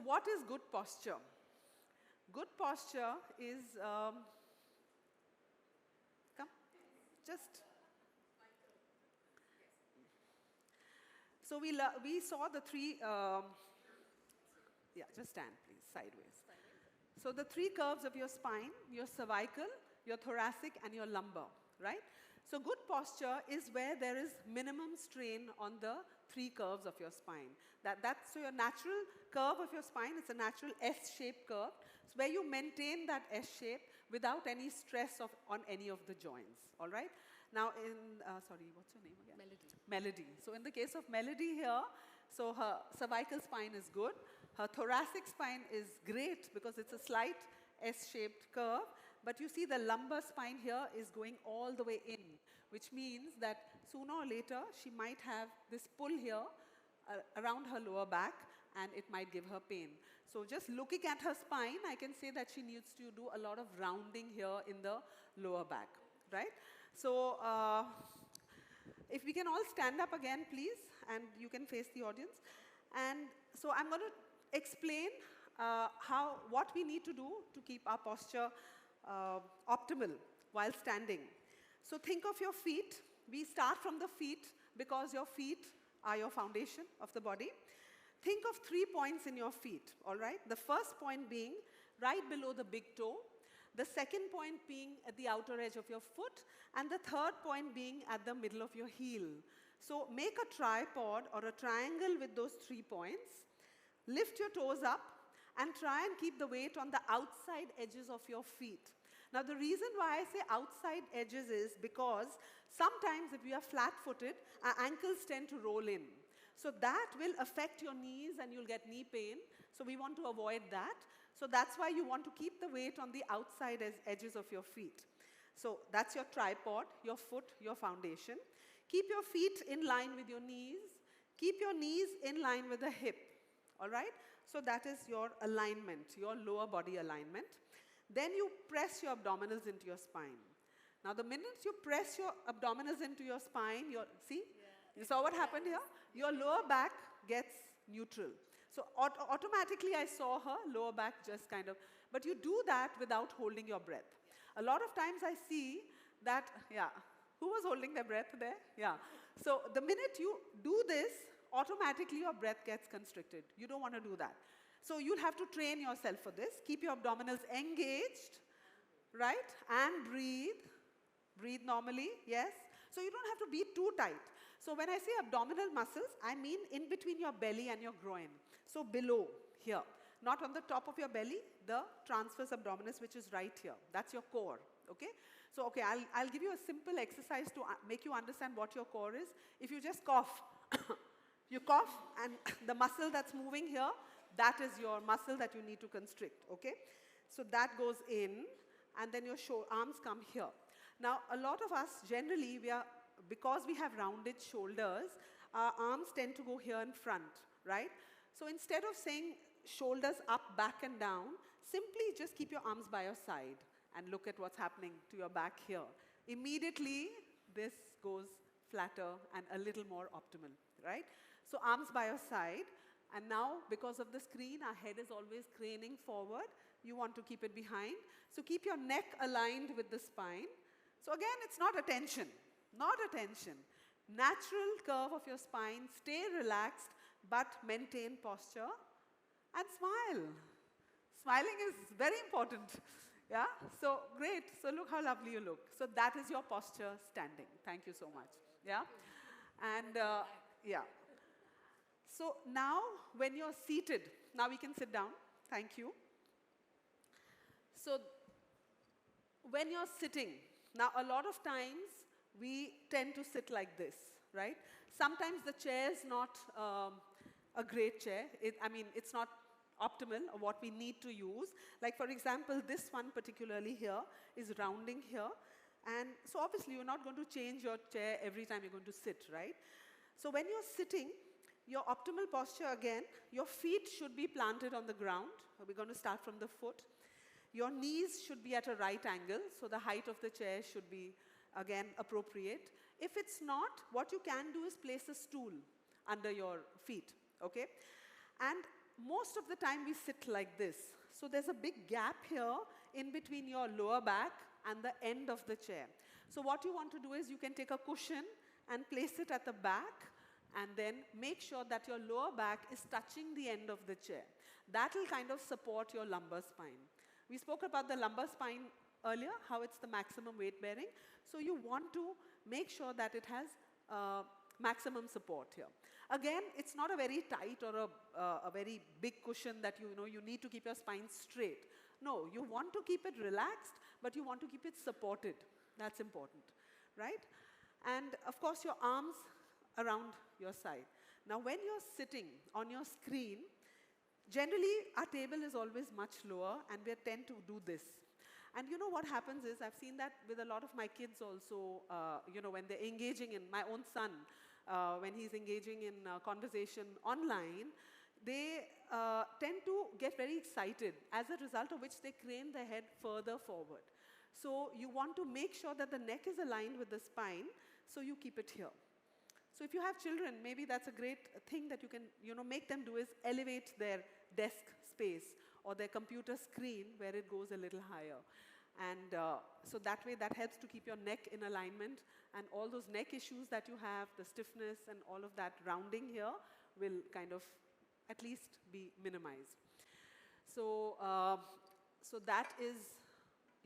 what is good posture? Good posture is, come, just. So we saw the three, yeah, just stand please, sideways. So the three curves of your spine, your cervical, your thoracic, and your lumbar, right? So good posture is where there is minimum strain on the three curves of your spine. So your natural curve of your spine, it's a natural S-shaped curve. It's where you maintain that S shape without any stress on any of the joints, all right? Now sorry, what's your name again? Melody. Melody. So in the case of Melody here, so her cervical spine is good. Her thoracic spine is great because it's a slight S-shaped curve. But you see the lumbar spine here is going all the way in, which means that sooner or later she might have this pull here around her lower back, and it might give her pain. So just looking at her spine, I can say that she needs to do a lot of rounding here in the lower back, right? So if we can all stand up again, please, and you can face the audience. And so I'm going to explain what we need to do to keep our posture optimal while standing. So think of your feet. We start from the feet because your feet are your foundation of the body. Think of 3 points in your feet, all right? The first point being right below the big toe. The second point being at the outer edge of your foot, and the third point being at the middle of your heel. So make a tripod or a triangle with those 3 points. Lift your toes up and try and keep the weight on the outside edges of your feet. Now the reason why I say outside edges is because sometimes if you are flat-footed, our ankles tend to roll in. So that will affect your knees and you'll get knee pain. So we want to avoid that. So that's why you want to keep the weight on the outside edges of your feet. So that's your tripod, your foot, your foundation. Keep your feet in line with your knees. Keep your knees in line with the hip. All right? So that is your alignment, your lower body alignment. Then you press your abdominals into your spine. Now the minute you press your abdominals into your spine, see? You saw what happened here? Your lower back gets neutral. So automatically I saw her lower back just kind of, but you do that without holding your breath. A lot of times I see that, yeah, who was holding their breath there? Yeah. So the minute you do this, automatically your breath gets constricted. You don't want to do that. So you'll have to train yourself for this. Keep your abdominals engaged, right? And breathe. Breathe normally, yes? So you don't have to be too tight. So when I say abdominal muscles, I mean in between your belly and your groin. So below, here. Not on the top of your belly, the transverse abdominis, which is right here. That's your core, okay? So, okay, I'll give you a simple exercise to make you understand what your core is. If you just cough, you cough, and the muscle that's moving here, that is your muscle that you need to constrict, okay? So that goes in, and then your arms come here. Now, a lot of us, generally, because we have rounded shoulders, our arms tend to go here in front, right? So instead of saying shoulders up, back, and down, simply just keep your arms by your side and look at what's happening to your back here. Immediately, this goes flatter and a little more optimal, right? So arms by your side. And now, because of the screen, our head is always craning forward. You want to keep it behind. So keep your neck aligned with the spine. So again, it's not a tension, not a tension. Natural curve of your spine, stay relaxed, but maintain posture and smile. Smiling is very important, yeah? So great, so look how lovely you look. So that is your posture standing. Thank you so much, yeah? And yeah. So now, when you're seated, now we can sit down. Thank you. So when you're sitting, now a lot of times we tend to sit like this, right? Sometimes the chair is not a great chair. It's not optimal or what we need to use. Like for example, this one particularly here is rounding here. And so obviously you're not going to change your chair every time you're going to sit, right? So when you're sitting, your optimal posture again, your feet should be planted on the ground. We're going to start from the foot. Your knees should be at a right angle, so the height of the chair should be, again, appropriate. If it's not, what you can do is place a stool under your feet, okay? And most of the time we sit like this. So there's a big gap here in between your lower back and the end of the chair. So what you want to do is you can take a cushion and place it at the back and then make sure that your lower back is touching the end of the chair. That will kind of support your lumbar spine. We spoke about the lumbar spine earlier, how it's the maximum weight bearing. So you want to make sure that it has maximum support here. Again, it's not a very tight or a very big cushion that you need to keep your spine straight. No, you want to keep it relaxed, but you want to keep it supported. That's important, right? And of course, your arms around your side. Now, when you're sitting on your screen, generally our table is always much lower, and we tend to do this. And you know what happens is, I've seen that with a lot of my kids also, when they're engaging in, my own son, when he's engaging in conversation online, they tend to get very excited, as a result of which they crane their head further forward. So you want to make sure that the neck is aligned with the spine, so you keep it here. So if you have children, maybe that's a great thing that you can make them do, is elevate their desk space or their computer screen where it goes a little higher. And so that way, that helps to keep your neck in alignment, and all those neck issues that you have, the stiffness and all of that rounding here, will kind of at least be minimized. So, so that is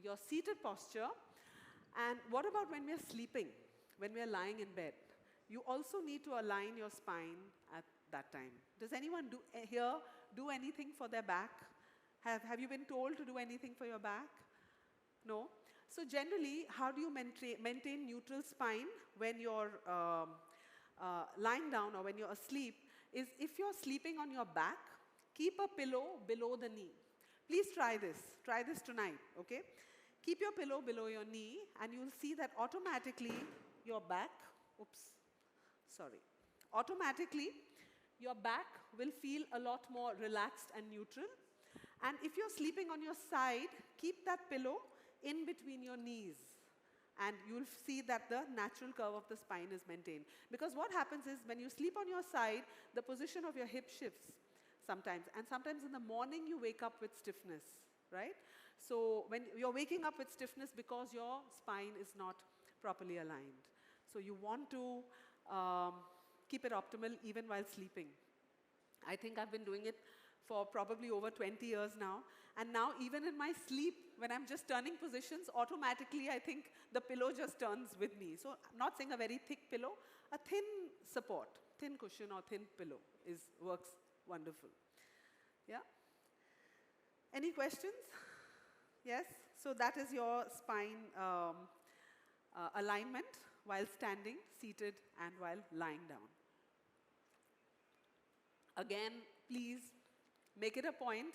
your seated posture. And what about when we're sleeping, when we're lying in bed? You also need to align your spine at that time. Does anyone here do anything for their back? Have you been told to do anything for your back? No? So generally, how do you maintain neutral spine when you're lying down or when you're asleep, is if you're sleeping on your back, keep a pillow below the knee. Please try this. Try this tonight, okay? Keep your pillow below your knee, and you'll see that automatically your back, automatically your back will feel a lot more relaxed and neutral. And if you're sleeping on your side, keep that pillow in between your knees, and you'll see that the natural curve of the spine is maintained. Because what happens is, when you sleep on your side, the position of your hip shifts sometimes, and sometimes in the morning you wake up with stiffness, right? So when you're waking up with stiffness because your spine is not properly aligned. So you want to keep it optimal even while sleeping. I think I've been doing it for probably over 20 years now. And now even in my sleep, when I'm just turning positions, automatically I think the pillow just turns with me. So I'm not saying a very thick pillow, a thin support, thin cushion or thin pillow works wonderful. Yeah? Any questions? Yes? So that is your spine alignment while standing, seated, and while lying down. Again, please make it a point.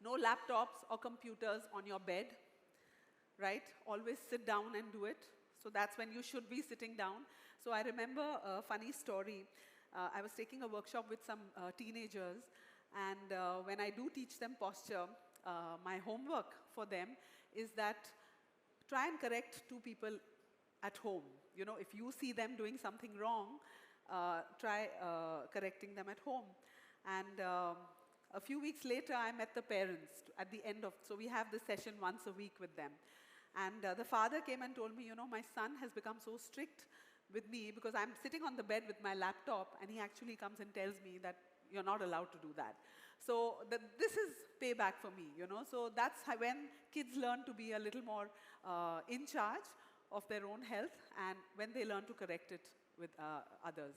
No laptops or computers on your bed, right? Always sit down and do it. So that's when you should be sitting down. So I remember a funny story. I was taking a workshop with some teenagers, and when I do teach them posture, my homework for them is that try and correct two people at home. You know, if you see them doing something wrong, try correcting them at home. And a few weeks later, I met the parents at the end of, so we have this session once a week with them. And the father came and told me, you know, my son has become so strict with me because I'm sitting on the bed with my laptop, and he actually comes and tells me that you're not allowed to do that. So this is payback for me, you know. So that's how, when kids learn to be a little more in charge of their own health, and when they learn to correct it with others.